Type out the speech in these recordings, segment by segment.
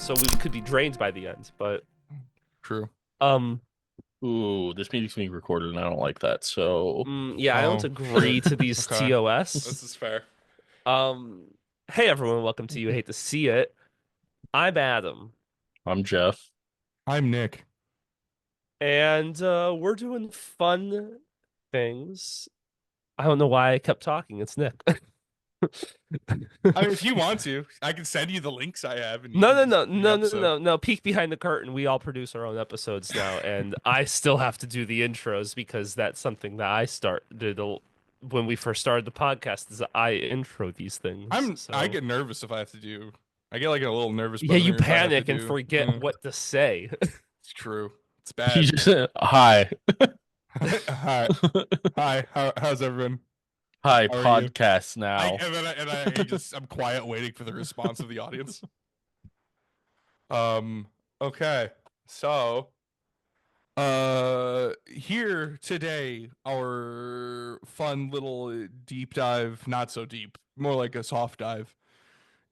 so we could be drained by the end. But True. um, Ooh, this meeting's being recorded, and I don't like that. So, yeah, I don't Oh, agree shit. to these Okay. TOS. This is fair. Hey everyone, welcome to You Hate to See It. I'm Adam, I'm Jeff. I'm Nick. and we're doing fun things. I don't know why I kept talking. It's Nick. I mean, if you want to, I can send you the links I have. And you No, can no, just no, do the no, no, episode. no. Peek behind the curtain. We all produce our own episodes now, and I still have to do the intros because that's something that I started when we first started the podcast. Is I intro these things. So I get nervous if I have to do. I get like a little nervous. yeah, you boner if I have to panic and do- forget what to say. It's true. It's He bad. just said, hi. Hi, hi. How's everyone? Hi, How are you? podcast now. I'm quiet, waiting for the response of the audience. Okay. So, here today, our fun little deep dive, not so deep, more like a soft dive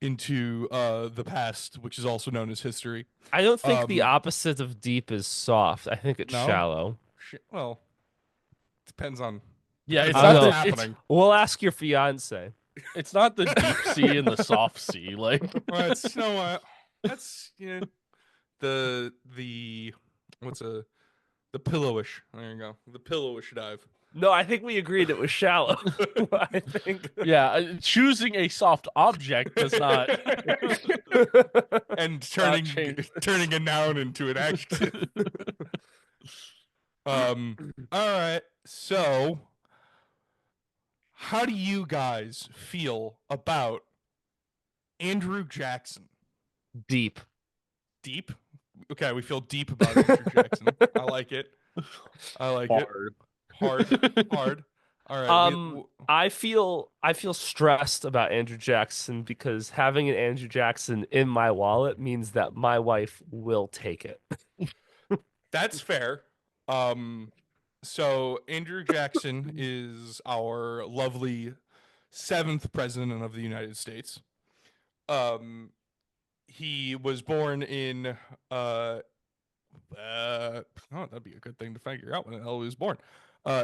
into the past, which is also known as history. I don't think the Um, opposite of deep is soft. I think it's No? shallow. Well, depends on Yeah, it's I not don't the know. happening. We'll ask your fiance. it's not the deep sea and the soft sea. Like, Well, it's, you know what? That's the what's the pillowish. There you go. The pillowish dive. No, I think we agreed it was shallow. I think. yeah, choosing a soft object does not. And change. turning a noun into an adjective. All right. So, how do you guys feel about Andrew Jackson? Deep. Deep? Okay, we feel deep about Andrew Jackson. I like it. I like Hard. it. Hard. All right. I feel stressed about Andrew Jackson because having an Andrew Jackson in my wallet means that my wife will take it. That's fair. So Andrew Jackson is our lovely 7th president of the United States. He was born in that'd be a good thing to figure out when the hell he was born.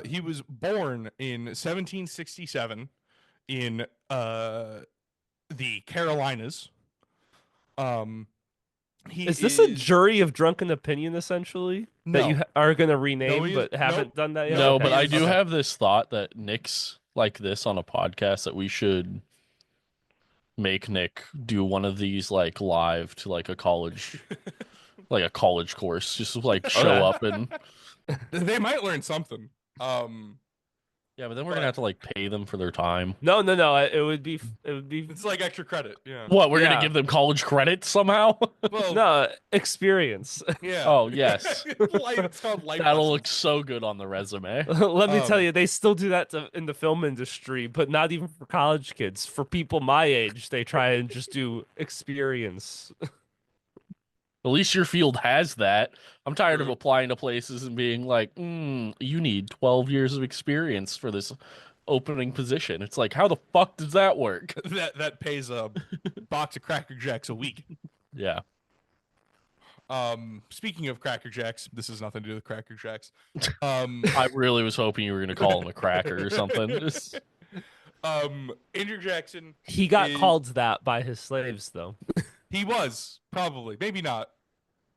He was born in 1767 in the Carolinas. Is this a jury of drunken opinion essentially that you are going to rename No, but haven't nope. done that yet? No, Okay. but I do Okay. have this thought that Nick's like this on a podcast that we should make Nick do one of these like live to like a college course. Just like show Okay. up and they might learn something. yeah, but then we're gonna have to like pay them for their time. No. It would be It's like extra credit. Yeah. What, we're Yeah. gonna give them college credit somehow? Well, no experience. yeah. Oh, yes. It's called life That'll lessons. look so good on the resume. Let me tell Um, you, they still do that in the film industry, but not even for college kids. For people my age, they try and just do experience. At least your field has that. I'm tired of applying to places and being like, you need 12 years of experience for this opening position. It's like, how the fuck does that work? that pays a box of Cracker Jacks a week. Yeah. Speaking of Cracker Jacks, this has nothing to do with Cracker Jacks. I really was hoping you were going to call him a cracker or something. Andrew Jackson. He got is- called that by his slaves, though. He was probably, maybe not.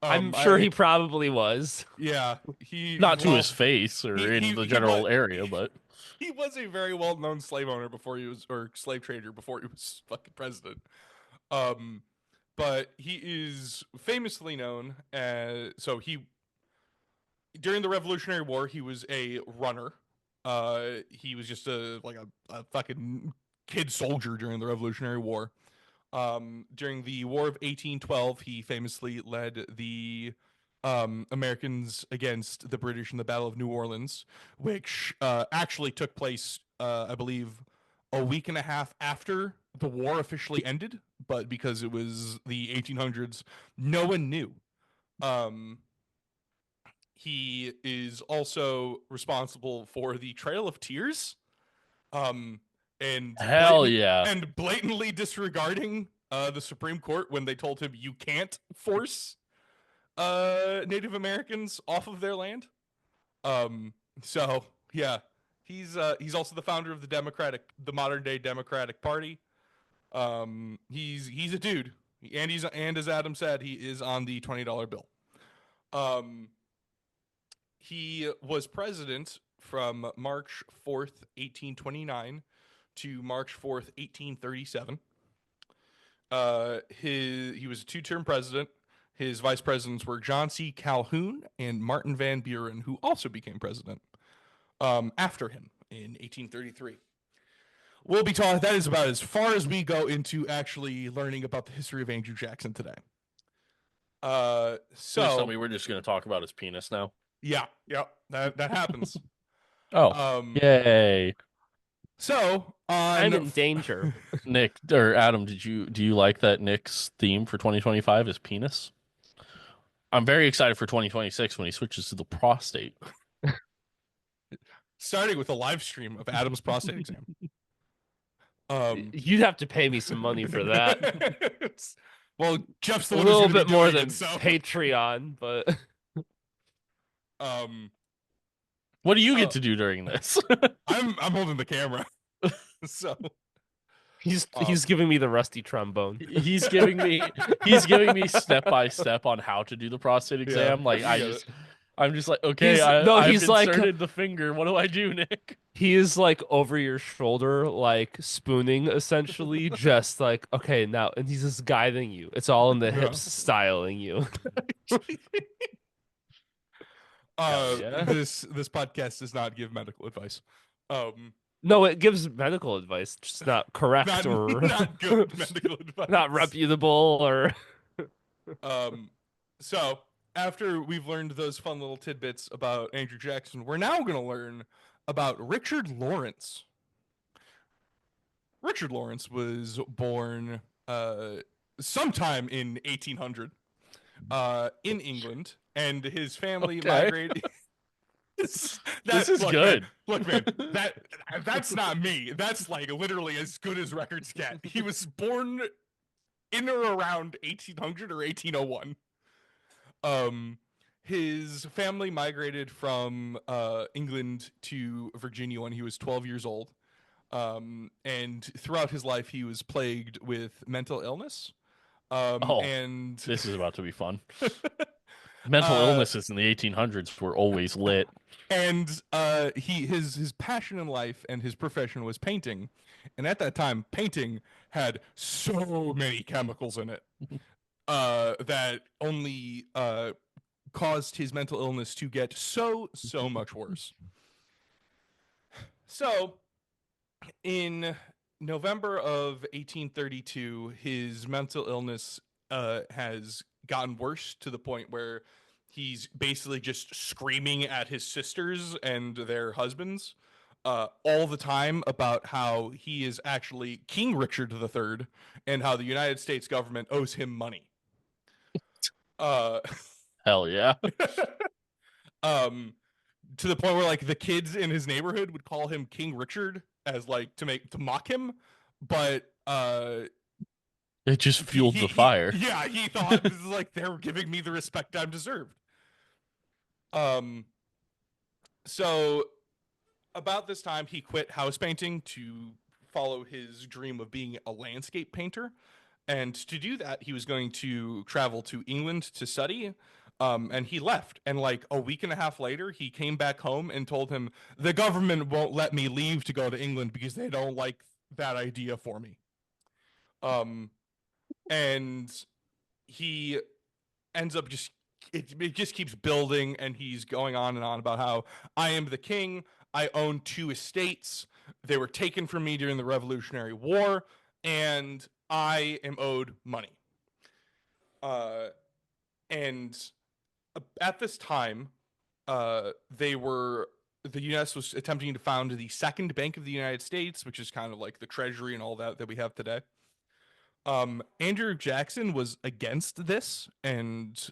I'm sure he probably was. Yeah, he Not to well, his face or he- in he- the he general was- area, but He was a very well-known slave owner before he was, or slave trader before he was fucking president. But he is famously known as during the Revolutionary War he was a runner. He was just a fucking kid soldier during the Revolutionary War. During the War of 1812, he famously led the Americans against the British in the Battle of New Orleans, which actually took place, I believe, a week and a half after the war officially ended. But because it was the 1800s, no one knew. He is also responsible for the Trail of Tears. And hell yeah. and blatantly disregarding the Supreme Court when they told him you can't force Native Americans off of their land. So yeah, he's also the founder of the modern day Democratic Party. He's a dude, and as Adam said, he is on the $20 bill. He was president from March 4th, 1829 to March 4th, 1837. He was a two-term president. His vice presidents were John C. Calhoun and Martin Van Buren, who also became president after him in 1833. We'll be talking. That is about as far as we go into actually learning about the history of Andrew Jackson today. Please tell me we're just going to talk about his penis now. Yeah, that happens. Oh, yay! So I'm in danger. Nick or Adam, do you like that Nick's theme for 2025 is penis? I'm very excited for 2026 when he switches to the prostate. Starting with a live stream of Adam's prostate exam. You'd have to pay me some money for that. Well, Jeff's the a one little who's bit more than so. Patreon, but what do you get to do during this? I'm holding the camera, so he's giving me the rusty trombone. He's giving me step by step on how to do the prostate exam. Yeah, like I'm just like, okay, I've inserted the finger. What do I do, Nick? He is like over your shoulder, like spooning, essentially, just like, okay, now, and he's just guiding you. It's all in the hips, styling you. This podcast does not give medical advice. No, it gives medical advice, just not correct or not good medical advice, not reputable or. So after we've learned those fun little tidbits about Andrew Jackson, we're now going to learn about Richard Lawrence. Richard Lawrence was born sometime in 1800 in England, and his family migrated. This is good. Man, look, man, that's not me. That's like literally as good as records get. He was born in or around 1800 or 1801. His family migrated from England to Virginia when he was 12 years old. And throughout his life, he was plagued with mental illness. And this is about to be fun. Mental illnesses in the 1800s were always lit. And his passion in life and his profession was painting. And at that time, painting had so many chemicals in it that only caused his mental illness to get so much worse. So, in November of 1832, his mental illness has gotten worse to the point where he's basically just screaming at his sisters and their husbands all the time about how he is actually King Richard III and how the United States government owes him money. Hell yeah. To the point where like the kids in his neighborhood would call him King Richard as like to mock him, but it just fueled the fire. He thought this is like they're giving me the respect I'm deserved. So about this time he quit house painting to follow his dream of being a landscape painter. And to do that, he was going to travel to England to study. And he left. And like a week and a half later, he came back home and told him, the government won't let me leave to go to England because they don't like that idea for me. And he ends up it just keeps building, and he's going on and on about how I am the king. I own 2 estates. They were taken from me during the Revolutionary War, and I am owed money. And at this time, the U.S. was attempting to found the Second Bank of the United States, which is kind of like the Treasury and all that we have today. Andrew Jackson was against this and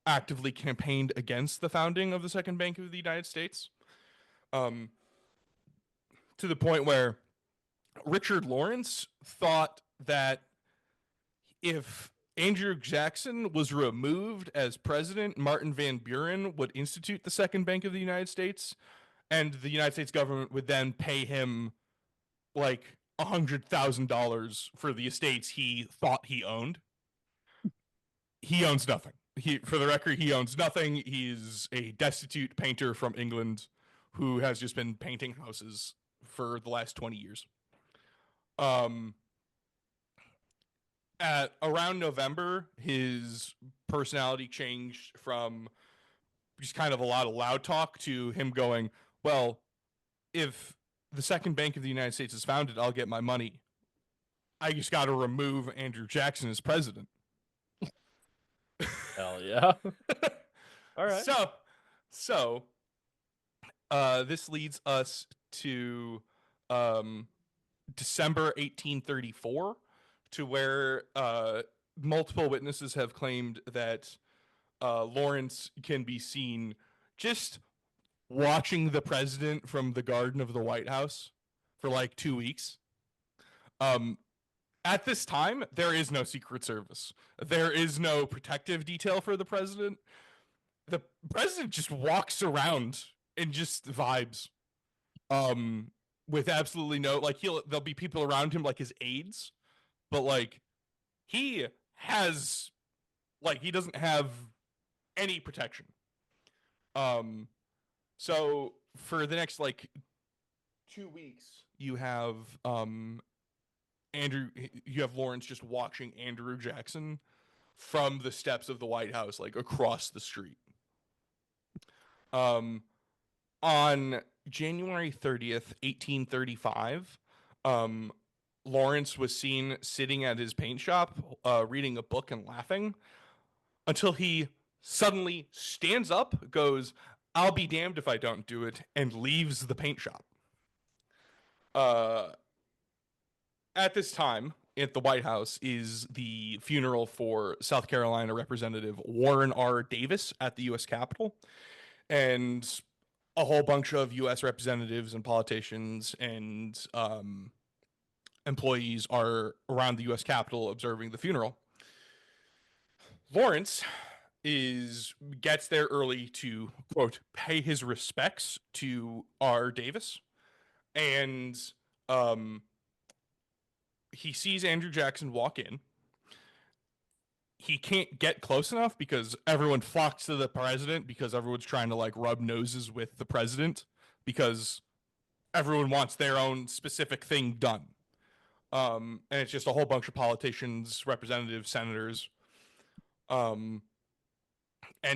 actively campaigned against the founding of the Second Bank of the United States, to the point where Richard Lawrence thought that if Andrew Jackson was removed as president, Martin Van Buren would institute the Second Bank of the United States, and the United States government would then pay him like $100,000 for the estates he thought he owned. He owns nothing. For the record, he owns nothing. He's a destitute painter from England who has just been painting houses for the last 20 years. At around November, his personality changed from just kind of a lot of loud talk to him going, well, if the Second Bank of the United States is founded, I'll get my money. I just got to remove Andrew Jackson as president. Hell yeah. All right. So, this leads us to December 1834, to where multiple witnesses have claimed that Lawrence can be seen just watching the president from the garden of the White House for like 2 weeks. At this time, there is no Secret Service. There is no protective detail for the president. The president just walks around and just vibes. With absolutely no, like, there'll be people around him like his aides, but like he has, like, he doesn't have any protection. So for the next like 2 weeks, you have Lawrence just watching Andrew Jackson from the steps of the White House, like across the street. On January 30th, 1835, Lawrence was seen sitting at his paint shop, reading a book and laughing, until he suddenly stands up, goes, "I'll be damned if I don't do it," and leaves the paint shop. At this time, at the White House, is the funeral for South Carolina Representative Warren R. Davis at the U.S. Capitol. And a whole bunch of U.S. representatives and politicians and employees are around the U.S. Capitol observing the funeral. Lawrence gets there early to, quote, pay his respects to R. Davis. And he sees Andrew Jackson walk in. He can't get close enough because everyone flocks to the president, because everyone's trying to like rub noses with the president, because everyone wants their own specific thing done. And it's just a whole bunch of politicians, representatives, senators. And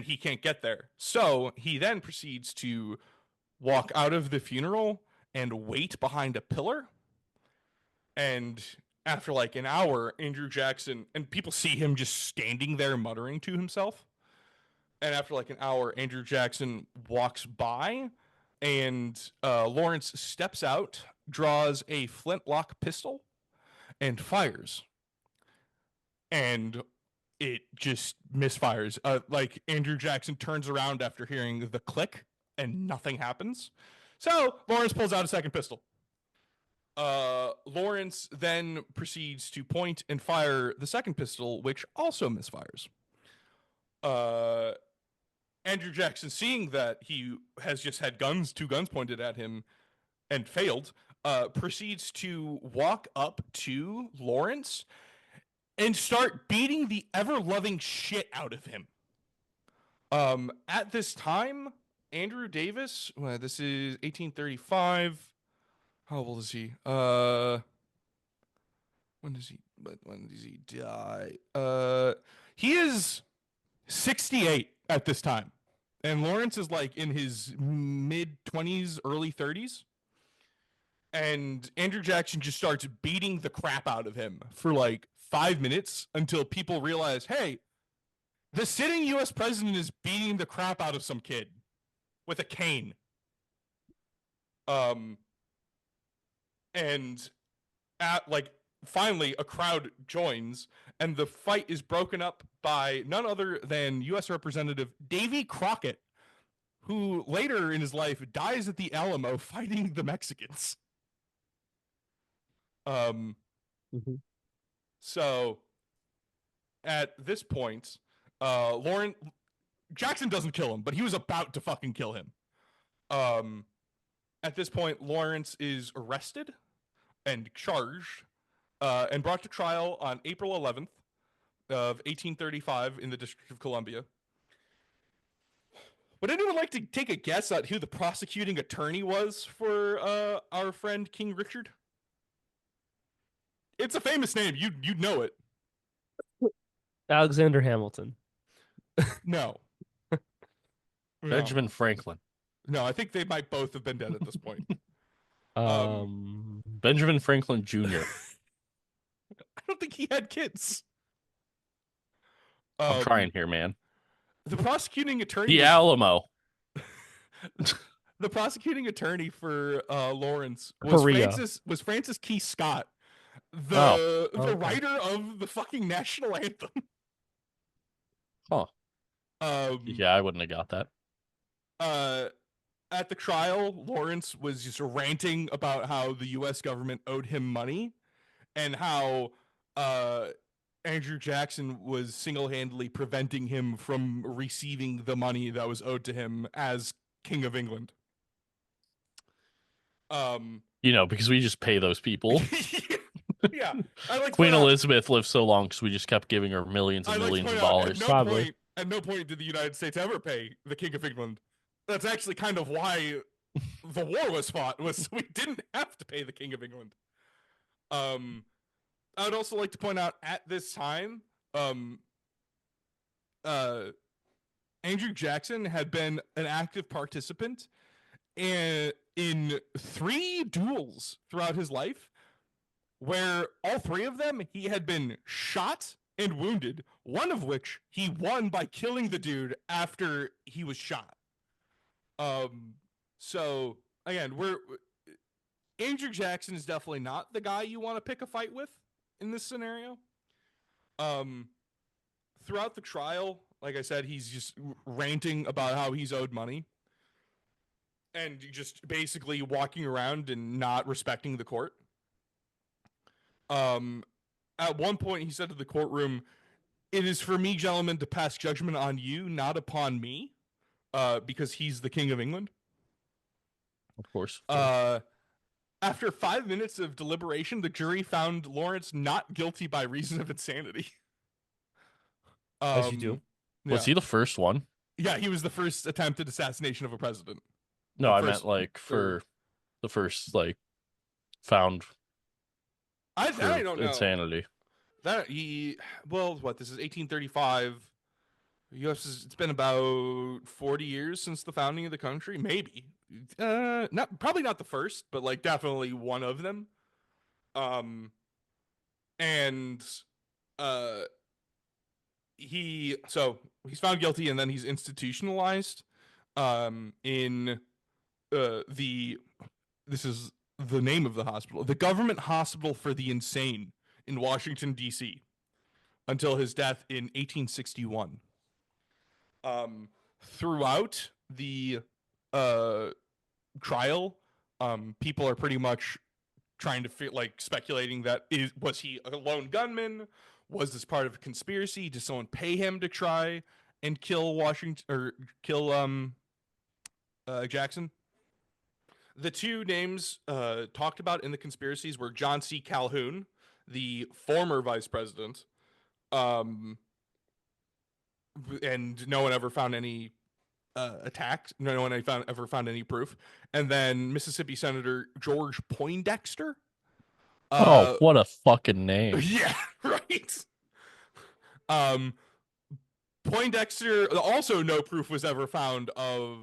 he can't get there. So he then proceeds to walk out of the funeral and wait behind a pillar. And after like an hour, Andrew Jackson, and people see him just standing there muttering to himself. And after like an hour, Andrew Jackson walks by, and Lawrence steps out, draws a flintlock pistol, and fires. And it just misfires. Like, Andrew Jackson turns around after hearing the click, and nothing happens. So Lawrence pulls out a second pistol. Lawrence then proceeds to point and fire the second pistol, which also misfires. Andrew Jackson, seeing that he has just had two guns pointed at him and failed, proceeds to walk up to Lawrence and start beating the ever-loving shit out of him. At this time, Andrew Davis, this is 1835. How old is he? When does he die? He is 68 at this time. And Lawrence is like in his mid-20s, early 30s. And Andrew Jackson just starts beating the crap out of him for like 5 minutes until people realize, hey, the sitting U.S. president is beating the crap out of some kid with a cane. And finally a crowd joins, and the fight is broken up by none other than U.S. Representative Davy Crockett, who later in his life dies at the Alamo fighting the Mexicans. So at this point, Jackson doesn't kill him, but he was about to fucking kill him. At this point, Lawrence is arrested and charged and brought to trial on April 11th of 1835 in the District of Columbia. Would anyone like to take a guess at who the prosecuting attorney was for our friend King Richard? It's a famous name. You'd know it. Alexander Hamilton. No. Benjamin Franklin. No, I think they might both have been dead at this point. Benjamin Franklin Jr. I don't think he had kids. I'm trying here, man. The prosecuting attorney. The Alamo. The prosecuting attorney for Lawrence was Francis Key Scott, the writer of the fucking national anthem. Huh. Yeah, I wouldn't have got that. At the trial, Lawrence was just ranting about how the U.S. government owed him money, and how Andrew Jackson was single-handedly preventing him from receiving the money that was owed to him as King of England. Because we just pay those people. Yeah, I like Queen Elizabeth lived so long because we just kept giving her millions and millions of dollars. At no point did the United States ever pay the King of England. That's actually kind of why the war was fought, was we didn't have to pay the King of England. I would also like to point out at this time, Andrew Jackson had been an active participant in 3 duels throughout his life, where all 3 of them he had been shot and wounded, one of which he won by killing the dude after he was shot. So again, Andrew Jackson is definitely not the guy you want to pick a fight with in this scenario. Throughout the trial, like I said, he's just ranting about how he's owed money and just basically walking around and not respecting the court. At one point, he said to the courtroom, "It is for me, gentlemen, to pass judgment on you, not upon me," because he's the King of England. Of course. After 5 minutes of deliberation, the jury found Lawrence not guilty by reason of insanity. As you do. Yeah. Was he the first one? Yeah, he was the first attempted assassination of a president. No, I meant for the first found. I don't know. Insanity. This is 1835. It's been about 40 years since the founding of the country, maybe. Probably not the first, but definitely one of them. He's found guilty, and then he's institutionalized this is the name of the hospital, the Government Hospital for the Insane in Washington, D.C., until his death in 1861. Throughout the trial, people are pretty much trying to speculating that was he a lone gunman? Was this part of a conspiracy? Did someone pay him to try and kill Jackson? The 2 names talked about in the conspiracies were John C. Calhoun, the former vice president, and no one ever found any attacks. No one ever found any proof. And then Mississippi Senator George Poindexter. What a fucking name! Yeah, right. Poindexter. Also, no proof was ever found of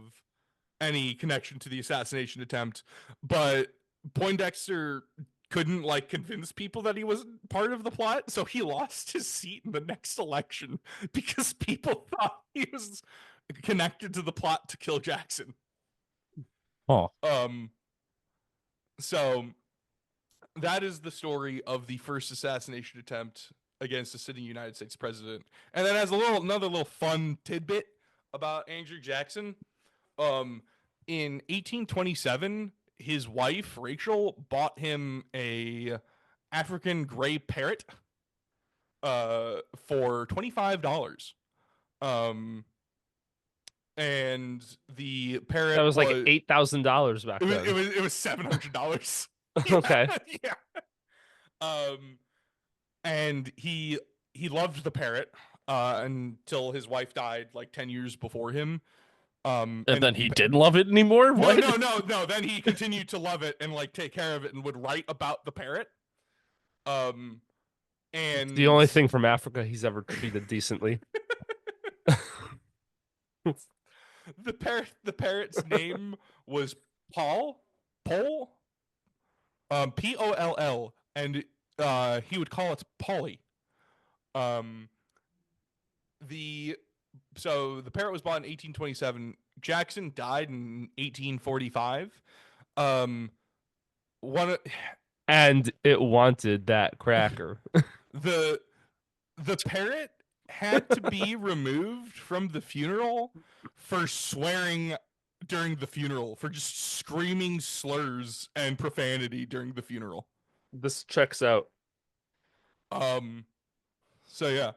any connection to the assassination attempt, but Poindexter couldn't convince people that he wasn't part of the plot, so he lost his seat in the next election because people thought he was connected to the plot to kill Jackson. Oh. So that is the story of the first assassination attempt against a sitting United States president. And then as another little fun tidbit about Andrew Jackson, in 1827, his wife Rachel bought him a African gray parrot for $25. And the parrot That was like was $8,000 back then. it was $700. Okay. Yeah. And he loved the parrot until his wife died like 10 years before him. And then he didn't love it anymore? What? No. Then he continued to love it and like take care of it and would write about the parrot. And It's the only thing from Africa he's ever treated decently. the parrot's name was Poll, Poll, and he would call it Polly. So the parrot was bought in 1827. Jackson died in 1845. And it wanted that cracker. The parrot had to be removed from the funeral for swearing during the funeral, for just screaming slurs and profanity during the funeral. This checks out. So yeah.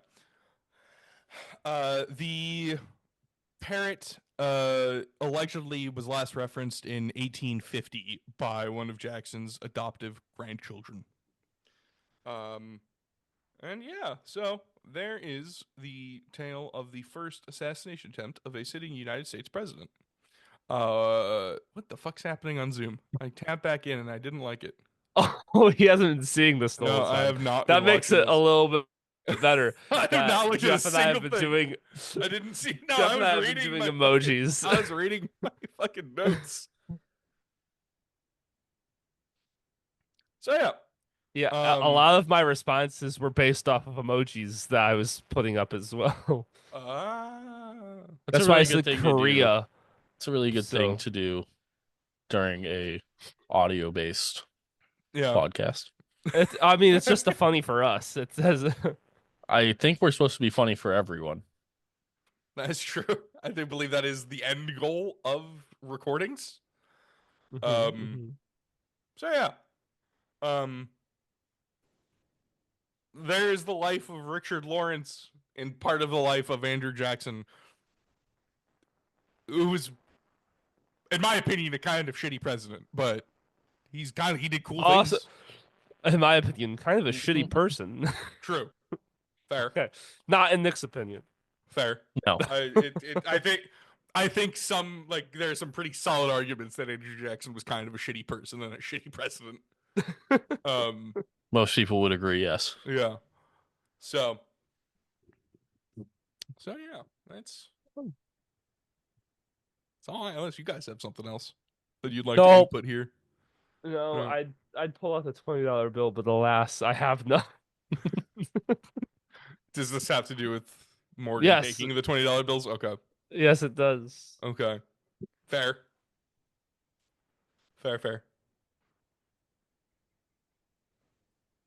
The parrot allegedly was last referenced in 1850 by one of Jackson's adoptive grandchildren. And yeah, so there is the tale of the first assassination attempt of a sitting United States president. What the fuck's happening on Zoom? I tapped back in and I didn't like it. Oh, he hasn't been seeing this the whole time. I have not. That makes it a little bit better. I have not looked at a Jeff and I have single been thing. doing. I didn't see. No, Jeff I and I was have been reading doing my emojis. I was reading my fucking notes. So yeah. Yeah, a lot of my responses were based off of emojis that I was putting up as well. That's why I said Korea. It's a really good thing to do during a audio-based podcast. I mean, it's just funny for us. It says. I think we're supposed to be funny for everyone. That's true. I do believe that is the end goal of recordings. So yeah. There is the life of Richard Lawrence and part of the life of Andrew Jackson, who was, in my opinion, a kind of shitty president, but he did cool things. In my opinion, kind of a shitty person. True. Fair. Okay. Not in Nick's opinion. Fair. No. I think there are some pretty solid arguments that Andrew Jackson was kind of a shitty person and a shitty president. Most people would agree, yes. Yeah. So yeah, that's all. Unless you guys have something else that you'd like to input here. No, I'd pull out the $20 bill, but alas, I have none. Does this have to do with Morgan taking the $20 bills? Okay. Yes, it does. Okay. Fair.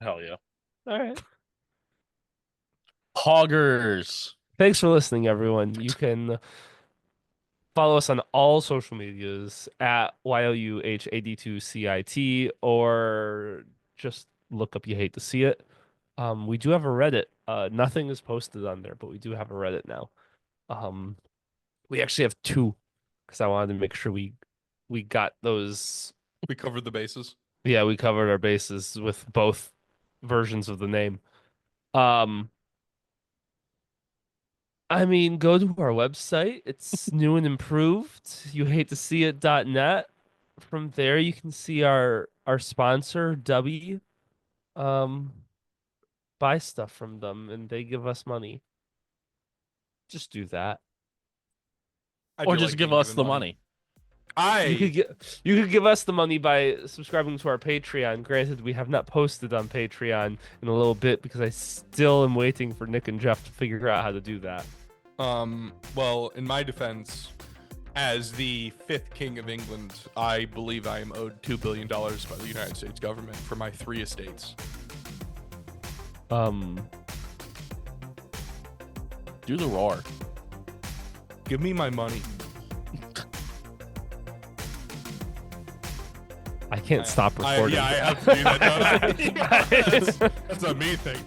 Hell yeah. All right. Hoggers. Thanks for listening, everyone. You can follow us on all social medias at YOUHAD2CIT or just look up You Hate to See It. We do have a Reddit. Nothing is posted on there, but we do have a Reddit now. We actually have two because I wanted to make sure we got those. We covered the bases. Yeah, we covered our bases with both versions of the name. I mean, go to our website. It's new and improved. YouHateToSeeIt.net. From there, you can see our sponsor, W. Buy stuff from them, and they give us money. Just do that. Or just give us the money. You could give us the money by subscribing to our Patreon. Granted, we have not posted on Patreon in a little bit because I still am waiting for Nick and Jeff to figure out how to do that. Well, in my defense, as the 5th King of England, I believe I am owed $2 billion by the United States government for my 3 estates. Do the roar. Give me my money. I can't stop recording. I have to do that, don't I? That's a me thing.